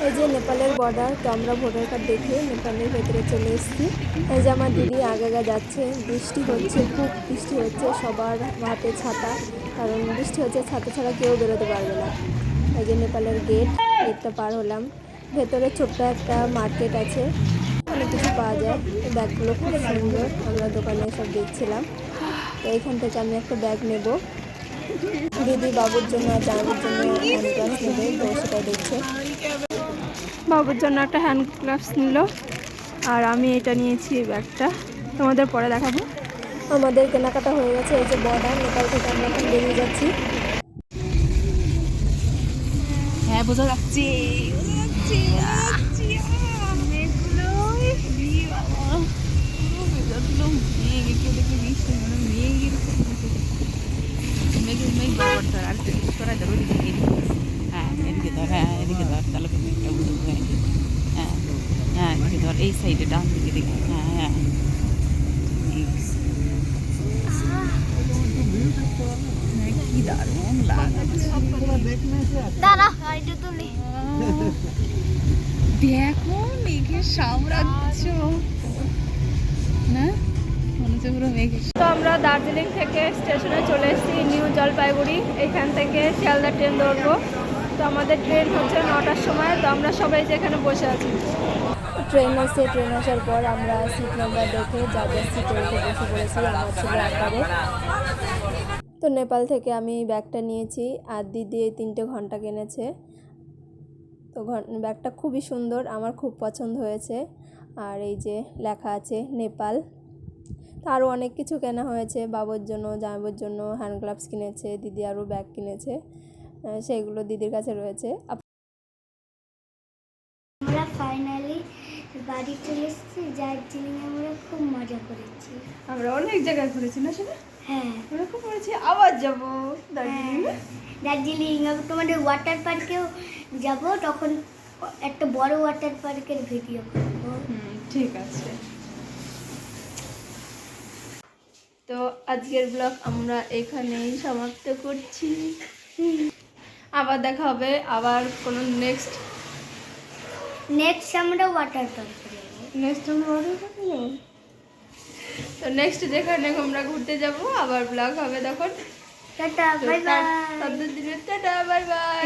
এই যে নেপালের বর্ডার, তো আমরা ভোটার কার্ড দেখে নেপালের ভেতরে চলে এসেছি। এই যে আমার দিদি আগে যাচ্ছে, বৃষ্টি হচ্ছে, খুব বৃষ্টি হচ্ছে, সবার হাতে ছাতা, কারণ বৃষ্টি হচ্ছে, ছাতা ছাড়া কেউ বেরোতে পারবে না। এই যে নেপালের গেটটা পার হলাম। ভেতরে ছোট্ট একটা মার্কেট আছে, অনেক কিছু পাওয়া যায়। ব্যাগগুলো খুব সুন্দর, আমরা দোকানে সব দেখছিলাম। তো এইখান থেকে আমি একটা ব্যাগ নেব, দিদি বাবুর জন্য আর জামাইয়ের জন্য হ্যান্ড গ্লাভস নেবে, তো সেটাই দেখছে। বাবুর জন্য একটা হ্যান্ড গ্লাভস নিল, আর আমি এটা নিয়েছি ব্যাগটা, তোমাদের পরে দেখাবো। আমাদের কেনাকাটা হয়ে গেছে। এই যে বর্ডার, নেপাল থেকে আমরা এখন বেরিয়ে যাচ্ছি। হ্যাঁ, বোঝা যাচ্ছে। এই সাইডে ডান দিকে দেখি। হ্যাঁ হ্যাঁ, কি দারুণ লাগছে। দেখো মেঘের সাম্রাজ্য না, মনে হচ্ছে পুরো মেঘের। তো আমরা দার্জিলিং থেকে স্টেশনে চলে এসেছি, নিউ জলপাইগুড়ি। এখান থেকে শিয়ালদা ট্রেন ধরবো। তো আমাদের ট্রেন হচ্ছে 9টার সময়। তো আমরা সবাই যেখানে বসে আছি, ট্রেন আসার পর আমরা সিট নাম্বার দেখে যাদের সিটে উঠে বসে পড়েছি। আমার ছিল 11। তো নেপাল থেকে আমি ব্যাগটা নিয়েছি, আর দিদি এই 3টে ঘন্টা কিনেছে। তো ব্যাগটা খুবই সুন্দর, আমার খুব পছন্দ হয়েছে। আর এই যে লেখা আছে নেপাল। তো আরও অনেক কিছু কেনা হয়েছে, বাবুর জন্য, জামাইয়ের জন্য হ্যান্ড গ্লাভস কিনেছে, দিদি আরও ব্যাগ কিনেছে, সেগুলো দিদির কাছে রয়েছে। আমরা ফাইনালি বাড়ি চলে এসেছি। দার্জিলিং আমরা খুব মজা করেছি। আমরা অনেক জায়গায় ঘুরেছি না সেটা? হ্যাঁ, আমরা খুব ঘুরেছি, আবার যাবো দার্জিলিং। দার্জিলিং তোমাদের ওয়াটার পার্কেও যাব, তখন একটা বড় ওয়াটার পার্কের ভিডিও করবো। ঠিক আছে। তো আজকের ব্লগ আমরা এখানেই সমাপ্ত করছি। আবার দেখা হবে, আবার কোনো নেক্সট আমরা ওয়াটার পার্কে যাবো। তো নেক্সট যেখানে আমরা ঘুরতে যাব আবার ব্লগ হবে তখন। Tata, bye bye. Tata, bye bye.